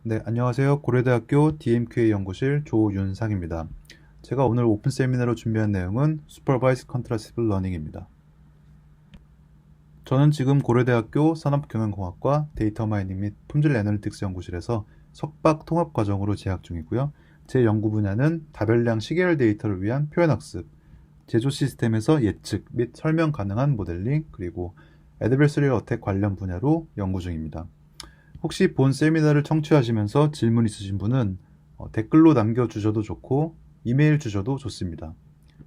네, 안녕하세요. 고려대학교 DMQA 연구실 조윤상입니다. 제가 오늘 오픈 세미나로 준비한 내용은 Supervised Contrastive Learning입니다. 저는 지금 고려대학교 산업경영공학과 데이터 마이닝 및 품질 애널리틱스 연구실에서 석박 통합 과정으로 재학 중이고요. 제 연구 분야는 다별량 시계열 데이터를 위한 표현학습, 제조 시스템에서 예측 및 설명 가능한 모델링, 그리고 Adversarial Attack 관련 분야로 연구 중입니다. 혹시 본 세미나를 청취하시면서 질문 있으신 분은 댓글로 남겨주셔도 좋고 이메일 주셔도 좋습니다.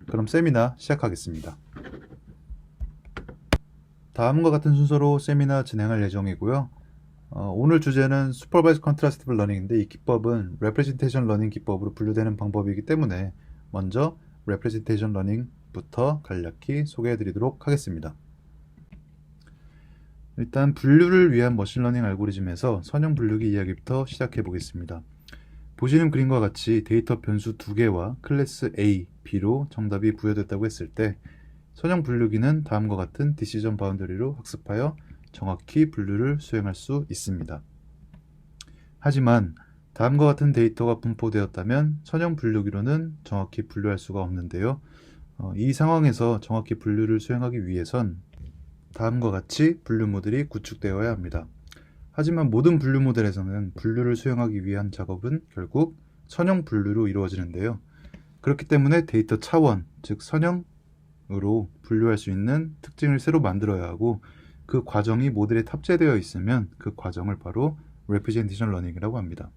그럼 세미나 시작하겠습니다. 다음과 같은 순서로 세미나 진행할 예정이고요. 오늘 주제는 Supervised Contrastive Learning인데 이 기법은 Representation Learning 기법으로 분류되는 방법이기 때문에 먼저 Representation Learning부터 간략히 소개해드리도록 하겠습니다. 일단 분류를 위한 머신러닝 알고리즘에서 선형 분류기 이야기부터 시작해 보겠습니다. 보시는 그림과 같이 데이터 변수 2개와 클래스 A, B로 정답이 부여됐다고 했을 때 선형 분류기는 다음과 같은 디시전 바운더리로 학습하여 정확히 분류를 수행할 수 있습니다. 하지만 다음과 같은 데이터가 분포되었다면 선형 분류기로는 정확히 분류할 수가 없는데요. 이 상황에서 정확히 분류를 수행하기 위해선 다음과 같이 분류 모델이 구축되어야 합니다. 하지만 모든 분류 모델에서는 분류를 수행하기 위한 작업은 결국 선형 분류로 이루어지는데요. 그렇기 때문에 데이터 차원, 즉 선형으로 분류할 수 있는 특징을 새로 만들어야 하고 그 과정이 모델에 탑재되어 있으면 그 과정을 바로 Representation Learning이라고 합니다.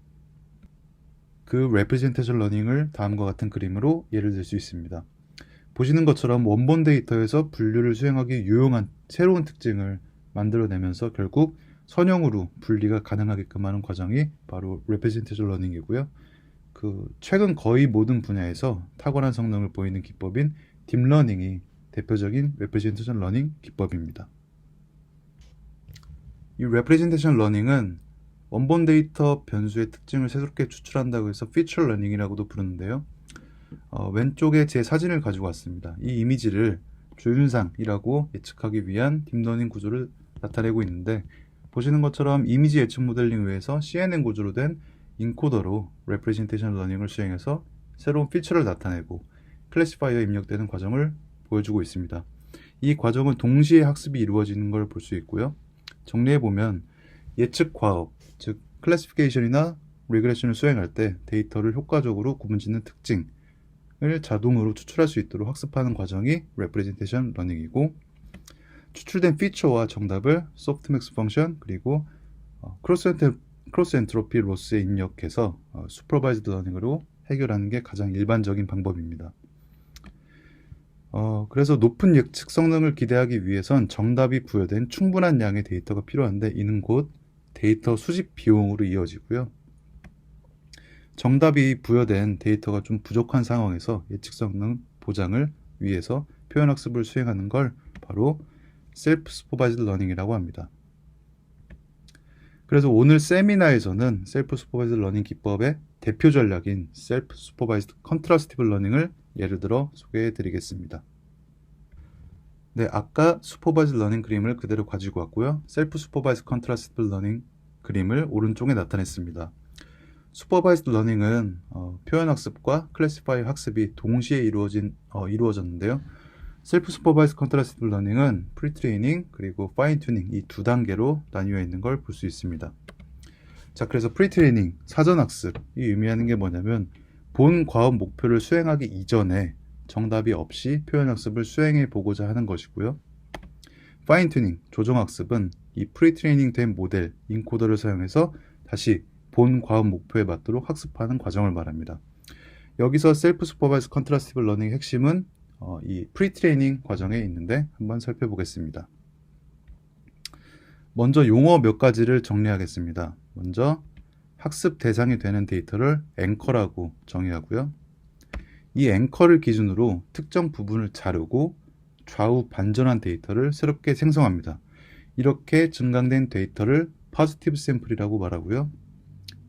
그 Representation Learning을 다음과 같은 그림으로 예를 들 수 있습니다. 보시는 것처럼 원본 데이터에서 분류를 수행하기 유용한 새로운 특징을 만들어내면서 결국 선형으로 분리가 가능하게끔 하는 과정이 바로 Representation Learning이고요. 최근 거의 모든 분야에서 탁월한 성능을 보이는 기법인 딥러닝이 대표적인 Representation Learning 기법입니다. 이 Representation Learning은 원본 데이터 변수의 특징을 새롭게 추출한다고 해서 Feature Learning이라고도 부르는데요. 왼쪽에 제 사진을 가지고 왔습니다. 이 이미지를 조윤상이라고 예측하기 위한 딥러닝 구조를 나타내고 있는데 보시는 것처럼 이미지 예측 모델링 외에서 CNN 구조로 된 인코더로 Representation Learning을 수행해서 새로운 피처를 나타내고 클래시파이어에 입력되는 과정을 보여주고 있습니다. 이 과정은 동시에 학습이 이루어지는 걸 볼 수 있고요. 정리해보면 예측 과업, 즉 클래시피케이션이나 리그레션을 수행할 때 데이터를 효과적으로 구분짓는 특징 을 자동으로 추출할 수 있도록 학습하는 과정이 Representation Learning이고 추출된 피처와 정답을 소프트맥스 펑션 그리고 크로스 엔트로피 로스에 입력해서 Supervised Learning으로 해결하는 게 가장 일반적인 방법입니다. 그래서 높은 예측 성능을 기대하기 위해선 정답이 부여된 충분한 양의 데이터가 필요한데 이는 곧 데이터 수집 비용으로 이어지고요. 정답이 부여된 데이터가 좀 부족한 상황에서 예측 성능 보장을 위해서 표현학습을 수행하는 걸 바로 Self-Supervised Learning이라고 합니다. 그래서 오늘 세미나에서는 Self-Supervised Learning 기법의 대표 전략인 Self-Supervised Contrastive Learning을 예를 들어 소개해 드리겠습니다. 네, 아까 Supervised Learning 그림을 그대로 가지고 왔고요. Self-Supervised Contrastive Learning 그림을 오른쪽에 나타냈습니다. 슈퍼바이스드 러닝은 표현학습과 클래시파이 학습이 동시에 이루어졌는데요. 셀프 슈퍼바이스드 컨트라스티브 러닝은 프리트레이닝 그리고 파인 튜닝 이 두 단계로 나뉘어 있는 걸 볼 수 있습니다. 자, 그래서 프리트레이닝 사전 학습이 의미하는 게 뭐냐면 본 과업 목표를 수행하기 이전에 정답이 없이 표현학습을 수행해 보고자 하는 것이고요. 파인 튜닝 조정 학습은 이 프리트레이닝 된 모델 인코더를 사용해서 다시 본 과업 목표에 맞도록 학습하는 과정을 말합니다. 여기서 셀프 슈퍼바이즈 컨트라스티브 러닝의 핵심은 이 프리트레이닝 과정에 있는데 한번 살펴보겠습니다. 먼저 용어 몇 가지를 정리하겠습니다. 먼저 학습 대상이 되는 데이터를 앵커라고 정의하고요. 이 앵커를 기준으로 특정 부분을 자르고 좌우 반전한 데이터를 새롭게 생성합니다. 이렇게 증강된 데이터를 포지티브 샘플이라고 말하고요.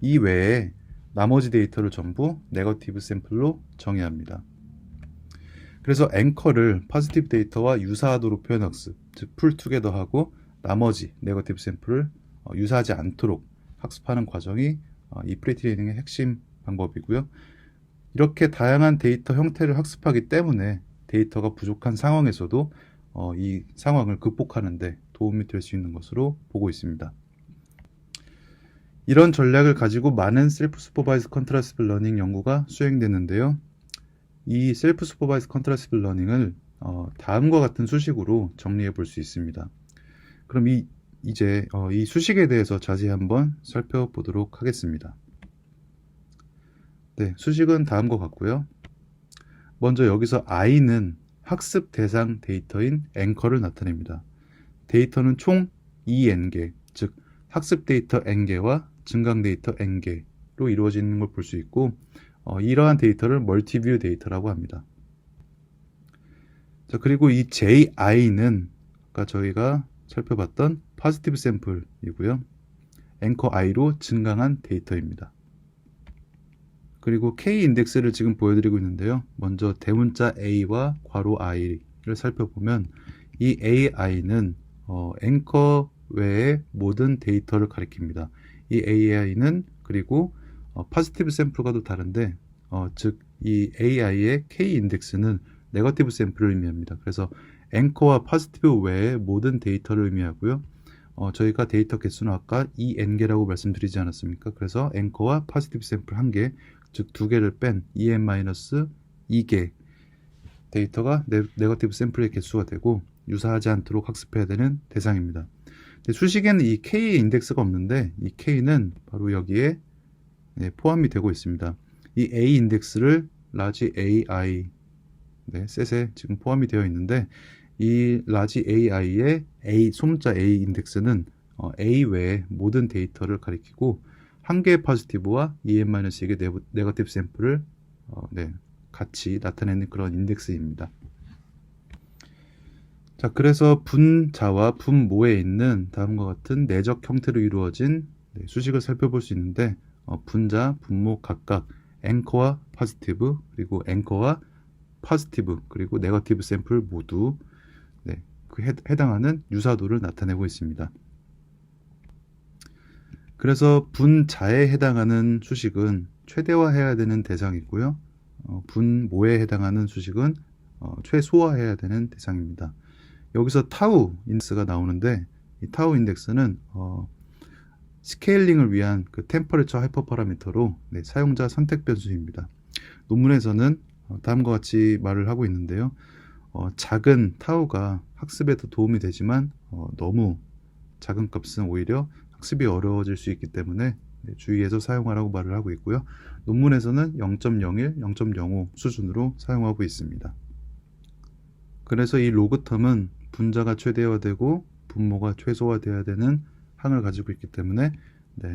이 외에 나머지 데이터를 전부 네거티브 샘플로 정의합니다. 그래서 앵커를 포지티브 데이터와 유사하도록 표현학습, 즉 풀투게더하고 나머지 네거티브 샘플을 유사하지 않도록 학습하는 과정이 이 프리트레이닝의 핵심 방법이고요. 이렇게 다양한 데이터 형태를 학습하기 때문에 데이터가 부족한 상황에서도 이 상황을 극복하는 데 도움이 될 수 있는 것으로 보고 있습니다. 이런 전략을 가지고 많은 셀프 슈퍼바이즈 컨트라스티브 러닝 연구가 수행됐는데요. 이 셀프 슈퍼바이즈 컨트라스티브 러닝을 다음과 같은 수식으로 정리해 볼 수 있습니다. 그럼 이제 이 수식에 대해서 자세히 한번 살펴보도록 하겠습니다. 네, 수식은 다음과 같고요. 먼저 여기서 i는 학습 대상 데이터인 앵커를 나타냅니다. 데이터는 총 N개, 즉 학습 데이터 N개와 증강 데이터 N개로 이루어지는 걸 볼 수 있고 이러한 데이터를 멀티뷰 데이터라고 합니다. 자, 그리고 이 JI는 아까 저희가 살펴봤던 포지티브 샘플이고요. 앵커 i로 증강한 데이터입니다. 그리고 K 인덱스를 지금 보여드리고 있는데요. 먼저 대문자 A와 괄호 i를 살펴보면 이 AI는 앵커 외의 모든 데이터를 가리킵니다. 이 AI는 그리고 포지티브 샘플과도 다른데 즉 이 AI의 K 인덱스는 네거티브 샘플을 의미합니다. 그래서 앵커와 포지티브 외의 모든 데이터를 의미하고요. 저희가 데이터 개수는 아까 N개라고 말씀드리지 않았습니까? 그래서 앵커와 포지티브 샘플 1개, 즉 2개를 뺀 EN-2개 데이터가 네거티브 샘플의 개수가 되고 유사하지 않도록 학습해야 되는 대상입니다. 수식에는 이 K의 인덱스가 없는데 이 K는 바로 여기에 포함이 되고 있습니다. 이 A 인덱스를 라지 AI 셋에 지금 포함이 되어 있는데 이 라지 AI의 소문자 A 인덱스는 A 외의 모든 데이터를 가리키고 한 개의 포지티브와 EN-2개 네거티브 샘플을 같이 나타내는 그런 인덱스입니다. 자, 그래서 분자와 분모에 있는 다음과 같은 내적 형태로 이루어진 수식을 살펴볼 수 있는데 분자, 분모 각각 앵커와 포지티브, 그리고 앵커와 포지티브, 그리고 네거티브 샘플 모두 해당하는 유사도를 나타내고 있습니다. 그래서 분자에 해당하는 수식은 최대화해야 되는 대상이고요. 분모에 해당하는 수식은 최소화해야 되는 대상입니다. 여기서 타우 인덱스가 나오는데 이 타우 인덱스는 스케일링을 위한 그 템퍼레처 하이퍼 파라미터로 사용자 선택 변수입니다. 논문에서는 다음과 같이 말을 하고 있는데요. 작은 타우가 학습에 더 도움이 되지만 너무 작은 값은 오히려 학습이 어려워질 수 있기 때문에 주의해서 사용하라고 말을 하고 있고요. 논문에서는 0.01, 0.05 수준으로 사용하고 있습니다. 그래서 이 로그텀은 분자가 최대화되고 분모가 최소화되어야 되는 항을 가지고 있기 때문에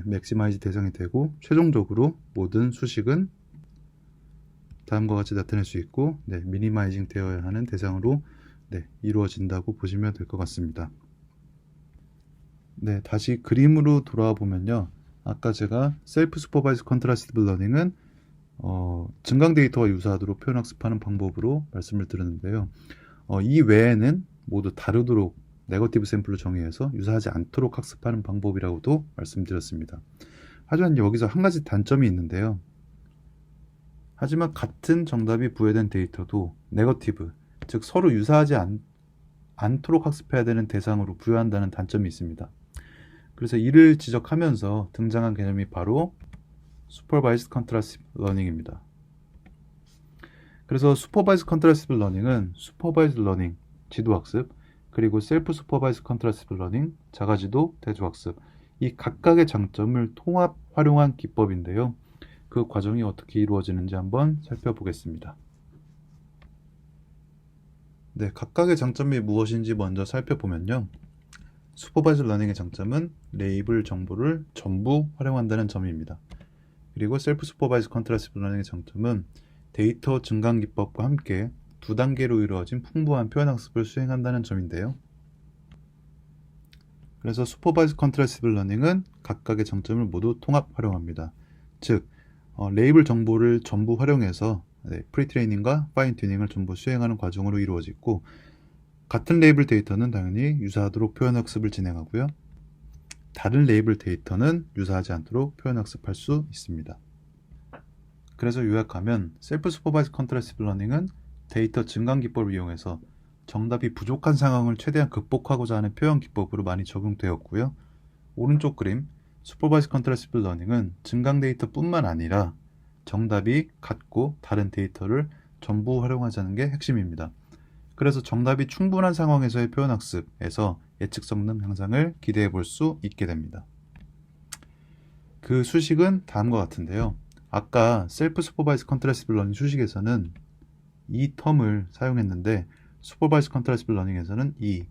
맥시마이즈 대상이 되고 최종적으로 모든 수식은 다음과 같이 나타낼 수 있고 미니마이징 되어야 하는 대상으로 이루어진다고 보시면 될 것 같습니다. 다시 그림으로 돌아와 보면요. 아까 제가 셀프 슈퍼바이즈 컨트라스티브 러닝은 증강 데이터와 유사하도록 표현 학습하는 방법으로 말씀을 드렸는데요. 이 외에는 모두 다르도록 네거티브 샘플로 정의해서 유사하지 않도록 학습하는 방법이라고도 말씀드렸습니다. 하지만 여기서 한 가지 단점이 있는데요. 하지만 같은 정답이 부여된 데이터도 네거티브, 즉 서로 유사하지 않도록 학습해야 되는 대상으로 부여한다는 단점이 있습니다. 그래서 이를 지적하면서 등장한 개념이 바로 슈퍼바이즈드 컨트라스티브 러닝입니다. 그래서 슈퍼바이즈드 컨트라스티브 러닝은 슈퍼바이즈드 러닝, 지도학습, 그리고 셀프 슈퍼바이즈드 컨트라스티브 러닝, 자가지도, 대조학습, 이 각각의 장점을 통합 활용한 기법인데요. 그 과정이 어떻게 이루어지는지 한번 살펴보겠습니다. 각각의 장점이 무엇인지 먼저 살펴보면요. 슈퍼바이즈드 러닝의 장점은 레이블 정보를 전부 활용한다는 점입니다. 그리고 셀프 슈퍼바이즈드 컨트라스티브 러닝의 장점은 데이터 증강 기법과 함께 두 단계로 이루어진 풍부한 표현 학습을 수행한다는 점인데요. 그래서 슈퍼바이즈드 컨트라스티브 러닝은 각각의 장점을 모두 통합 활용합니다. 즉, 레이블 정보를 전부 활용해서 프리트레이닝과 파인 튜닝을 전부 수행하는 과정으로 이루어지고 같은 레이블 데이터는 당연히 유사하도록 표현 학습을 진행하고요. 다른 레이블 데이터는 유사하지 않도록 표현학습할 수 있습니다. 그래서 요약하면 셀프 슈퍼바이즈 컨트라스티브 러닝은 데이터 증강 기법을 이용해서 정답이 부족한 상황을 최대한 극복하고자 하는 표현 기법으로 많이 적용되었고요. 오른쪽 그림 슈퍼바이즈 컨트라스티브 러닝은 증강 데이터뿐만 아니라 정답이 같고 다른 데이터를 전부 활용하자는 게 핵심입니다. 그래서 정답이 충분한 상황에서의 표현학습에서 예측 성능 향상을 기대해 볼 수 있게 됩니다. 그 수식은 다음과 같은데요. 아까 셀프 슈퍼바이즈 컨트라스티브 러닝 수식에서는 이 텀을 사용했는데 슈퍼바이즈 컨트라스티브 러닝에서는 이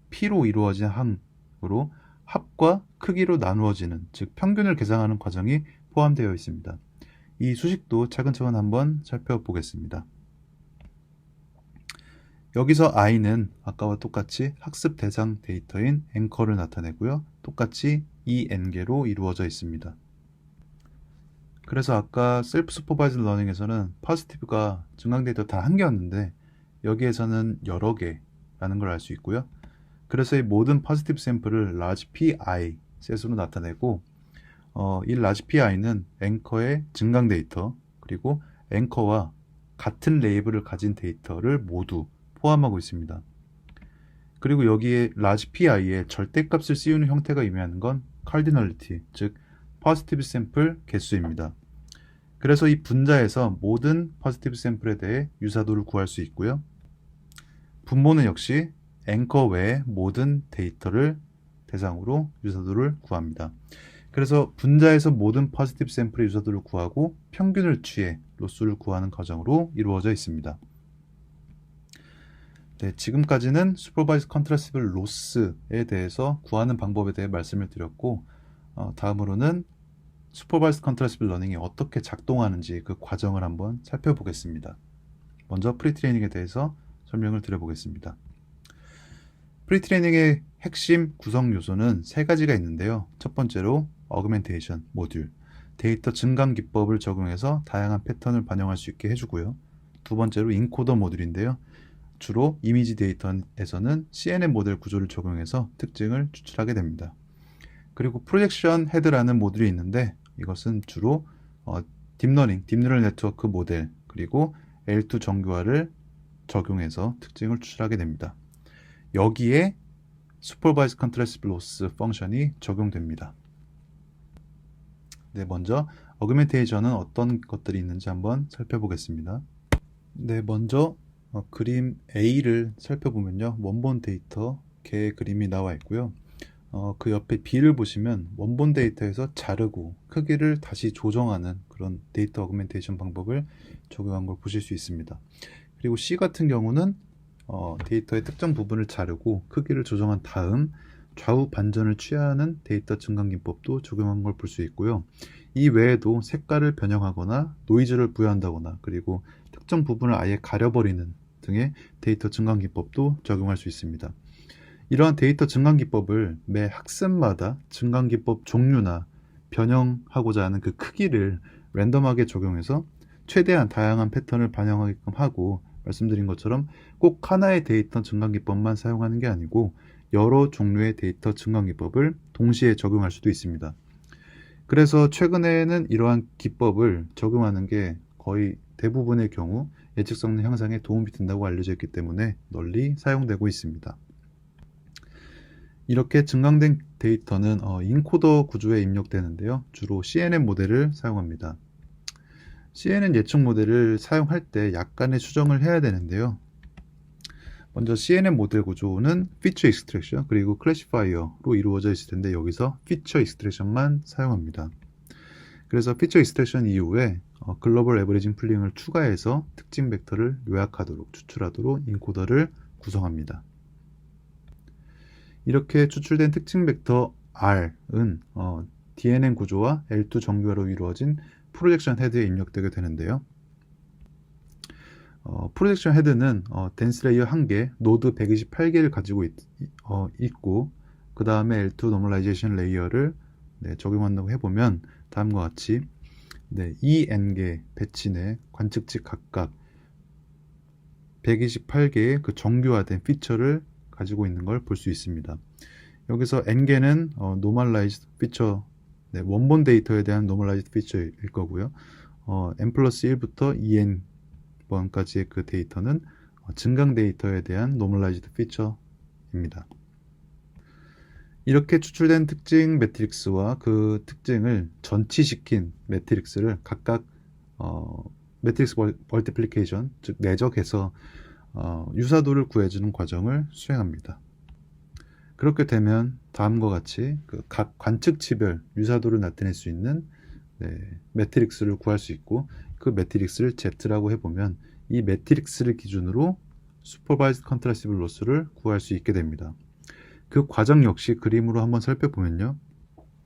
P로 이루어진 항으로 합과 크기로 나누어지는, 즉 평균을 계산하는 과정이 포함되어 있습니다. 이 수식도 차근차근 한번 살펴보겠습니다. 여기서 i는 아까와 똑같이 학습 대상 데이터인 앵커를 나타내고요. 똑같이 n개로 이루어져 있습니다. 그래서 아까 셀프 슈퍼바이즈 러닝에서는 포지티브가 증강 데이터 단 한 개였는데 여기에서는 여러 개라는 걸 알 수 있고요. 그래서 이 모든 포지티브 샘플을 large PI 셋으로 나타내고 이 large PI는 앵커의 증강 데이터 그리고 앵커와 같은 레이블을 가진 데이터를 모두 포함하고 있습니다. 그리고 여기에 large PI에 절대값을 씌우는 형태가 의미하는 건 cardinality, 즉 포지티브 샘플 개수입니다. 그래서 이 분자에서 모든 포지티브 샘플에 대해 유사도를 구할 수 있고요. 분모는 역시 앵커 외의 모든 데이터를 대상으로 유사도를 구합니다. 그래서 분자에서 모든 포지티브 샘플의 유사도를 구하고 평균을 취해 로스를 구하는 과정으로 이루어져 있습니다. 네, 지금까지는 슈퍼바이즈 컨트라스티브 로스에 대해서 구하는 방법에 대해 말씀을 드렸고 다음으로는 슈퍼바이즈 컨트라스티브 러닝이 어떻게 작동하는지 그 과정을 한번 살펴보겠습니다. 먼저 프리트레이닝에 대해서 설명을 드려보겠습니다. 프리트레이닝의 핵심 구성 요소는 세 가지가 있는데요. 첫 번째로 어그멘테이션 모듈, 데이터 증강 기법을 적용해서 다양한 패턴을 반영할 수 있게 해주고요. 두 번째로 인코더 모듈인데요. 주로 이미지 데이터에서는 CNN 모델 구조를 적용해서 특징을 추출하게 됩니다. 그리고 프로젝션 헤드라는 모듈이 있는데 이것은 주로 딥러닝 네트워크 모델 그리고 L2 정교화를 적용해서 특징을 추출하게 됩니다. 여기에 슈퍼바이즈 컨트라스티브 로스 펑션이 적용됩니다. 네, 먼저 어그멘테이션은 어떤 것들이 있는지 한번 살펴보겠습니다. 네, 먼저 그림 A를 살펴보면요. 원본 데이터 개 그림이 나와 있고요. 그 옆에 B를 보시면 원본 데이터에서 자르고 크기를 다시 조정하는 그런 데이터 어그멘테이션 방법을 적용한 걸 보실 수 있습니다. 그리고 C 같은 경우는 데이터의 특정 부분을 자르고 크기를 조정한 다음 좌우 반전을 취하는 데이터 증강 기법도 적용한 걸 볼 수 있고요. 이 외에도 색깔을 변형하거나 노이즈를 부여한다거나 그리고 특정 부분을 아예 가려버리는 등의 데이터 증강 기법도 적용할 수 있습니다. 이러한 데이터 증강 기법을 매 학습마다 증강 기법 종류나 변형하고자 하는 그 크기를 랜덤하게 적용해서 최대한 다양한 패턴을 반영하게끔 하고 말씀드린 것처럼 꼭 하나의 데이터 증강 기법만 사용하는 게 아니고 여러 종류의 데이터 증강 기법을 동시에 적용할 수도 있습니다. 그래서 최근에는 이러한 기법을 적용하는 게 거의 대부분의 경우 예측 성능 향상에 도움이 된다고 알려져 있기 때문에 널리 사용되고 있습니다. 이렇게 증강된 데이터는 인코더 구조에 입력되는데요. 주로 CNN 모델을 사용합니다. CNN 예측 모델을 사용할 때 약간의 수정을 해야 되는데요. 먼저 CNN 모델 구조는 피처 익스트랙션 그리고 클래시파이어로 이루어져 있을 텐데 여기서 피처 익스트랙션만 사용합니다. 그래서 피처 익스트랙션 이후에 글로벌 에버리징 풀링을 추가해서 특징 벡터를 요약하도록 추출하도록 인코더를 구성합니다. 이렇게 추출된 특징 벡터 R은 DNN 구조와 L2 정교화로 이루어진 프로젝션 헤드에 입력되게 되는데요. 프로젝션 헤드는 덴스 레이어 1개, 노드 128개를 가지고 있고 그 다음에 L2 노멀라이제이션 레이어를 적용한다고 해보면 다음과 같이 EN개 배치 내 관측치 각각 128개의 그 정교화된 피처를 가지고 있는 걸 볼 수 있습니다. 여기서 n개는 normalized feature, 네, 원본 데이터에 대한 normalized feature일 거고요. n 플러스 1부터 2n번까지의 그 데이터는 증강 데이터에 대한 normalized feature입니다. 이렇게 추출된 특징 매트릭스와 그 특징을 전치시킨 매트릭스를 각각 매트릭스 멀티플리케이션, 즉 내적해서 유사도를 구해주는 과정을 수행합니다. 그렇게 되면 다음과 같이 각 관측치별 유사도를 나타낼 수 있는 매트릭스를 구할 수 있고, 그 매트릭스를 Z라고 해보면 이 매트릭스를 기준으로 슈퍼바이즈드 컨트라스티브 로스를 구할 수 있게 됩니다. 그 과정 역시 그림으로 한번 살펴보면요,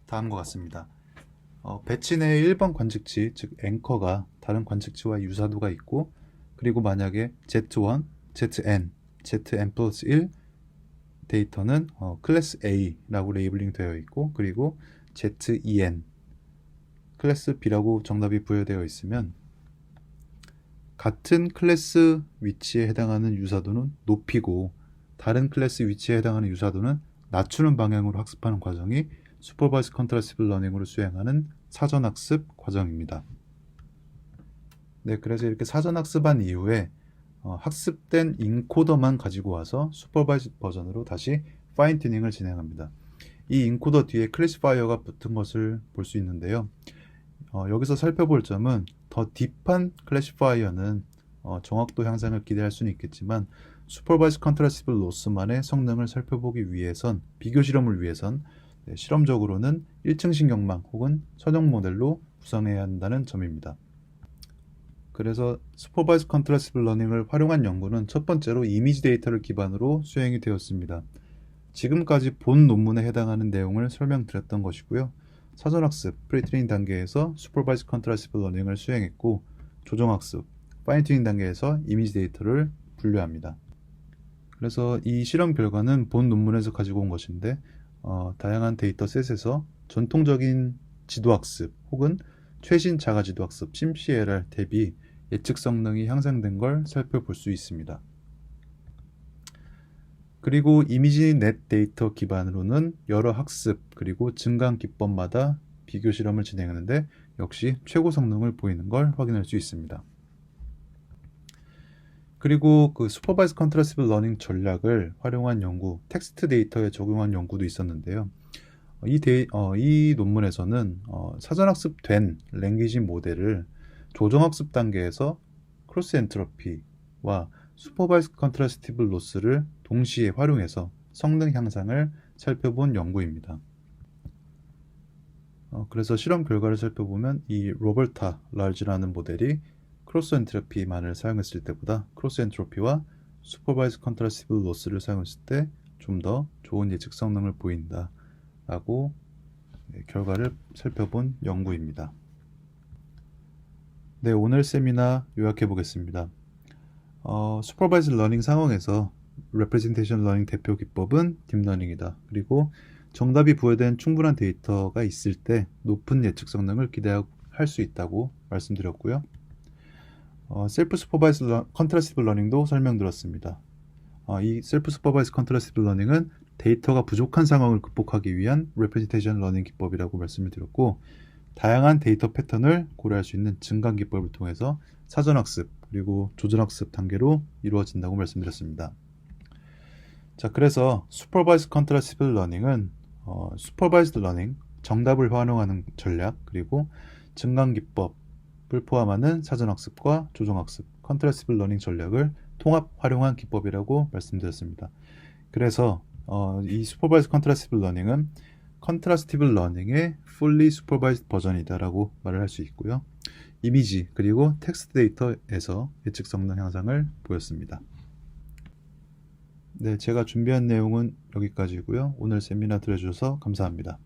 다음과 같습니다. 배치 내의 1번 관측치, 즉 앵커가 다른 관측치와 유사도가 있고, 그리고 만약에 Z1, Zn, Zn 플러스 1 데이터는 클래스 A라고 레이블링 되어 있고, 그리고 ZEN 클래스 B라고 정답이 부여되어 있으면 같은 클래스 위치에 해당하는 유사도는 높이고 다른 클래스 위치에 해당하는 유사도는 낮추는 방향으로 학습하는 과정이 슈퍼바이즈드 컨트라스티브 러닝으로 수행하는 사전학습 과정입니다. 네, 그래서 이렇게 사전학습한 이후에 학습된 인코더만 가지고 와서 슈퍼바이즈드 버전으로 다시 파인 튜닝을 진행합니다. 이 인코더 뒤에 클래시파이어가 붙은 것을 볼 수 있는데요. 여기서 살펴볼 점은 더 딥한 클래시파이어는 정확도 향상을 기대할 수는 있겠지만 슈퍼바이즈드 컨트라스티브 로스만의 성능을 살펴보기 위해선, 비교 실험을 위해선 실험적으로는 1층 신경망 혹은 선형 모델로 구성해야 한다는 점입니다. 그래서 슈퍼바이즈드 컨트라스티브 러닝을 활용한 연구는 첫 번째로 이미지 데이터를 기반으로 수행이 되었습니다. 지금까지 본 논문에 해당하는 내용을 설명드렸던 것이고요. 사전학습, 프리트레이닝 단계에서 슈퍼바이즈드 컨트라스티브 러닝을 수행했고, 조정학습, 파인 튜닝 단계에서 이미지 데이터를 분류합니다. 그래서 이 실험 결과는 본 논문에서 가지고 온 것인데, 다양한 데이터셋에서 전통적인 지도학습 혹은 최신 자가지도학습 CMCLR 대비 예측 성능이 향상된 걸 살펴볼 수 있습니다. 그리고 이미지 넷 데이터 기반으로는 여러 학습 그리고 증강 기법마다 비교 실험을 진행하는데 역시 최고 성능을 보이는 걸 확인할 수 있습니다. 그리고 그 슈퍼바이즈드 컨트라스티브 러닝 전략을 활용한 연구, 텍스트 데이터에 적용한 연구도 있었는데요. 이 논문에서는 사전학습된 랭귀지 모델을 조정학습 단계에서 크로스 엔트로피와 슈퍼바이즈드 컨트라스티브 로스를 동시에 활용해서 성능 향상을 살펴본 연구입니다. 그래서 실험 결과를 살펴보면 이 로버타 라르지라는 모델이 크로스 엔트로피만을 사용했을 때보다 크로스 엔트로피와 슈퍼바이즈드 컨트라스티브 로스를 사용했을 때 좀 더 좋은 예측 성능을 보인다 라고 결과를 살펴본 연구입니다. 네, 오늘 세미나 요약해 보겠습니다. 슈퍼바이즈드 러닝 상황에서 레프레젠테이션 러닝 대표 기법은 딥러닝이다. 그리고 정답이 부여된 충분한 데이터가 있을 때 높은 예측 성능을 기대할 수 있다고 말씀드렸고요. 셀프 슈퍼바이즈드 컨트라스티브 러닝도 설명드렸습니다. 이 셀프 슈퍼바이즈드 컨트라스티브 러닝은 데이터가 부족한 상황을 극복하기 위한 레프레젠테이션 러닝 기법이라고 말씀을 드렸고, 다양한 데이터 패턴을 고려할 수 있는 증강 기법을 통해서 사전학습 그리고 조전학습 단계로 이루어진다고 말씀드렸습니다. 자, 그래서 슈퍼바이즈드 컨트라스티브 러닝은 슈퍼바이즈드 러닝, 정답을 활용하는 전략, 그리고 증강 기법을 포함하는 사전학습과 조정학습, 컨트라스티브 러닝 전략을 통합 활용한 기법이라고 말씀드렸습니다. 그래서 이 슈퍼바이즈드 컨트라스티브 러닝은 컨트라스티브 러닝의 fully supervised 버전이다라고 말을 할 수 있고요. 이미지 그리고 텍스트 데이터에서 예측 성능 향상을 보였습니다. 네, 제가 준비한 내용은 여기까지고요. 오늘 세미나 들어주셔서 감사합니다.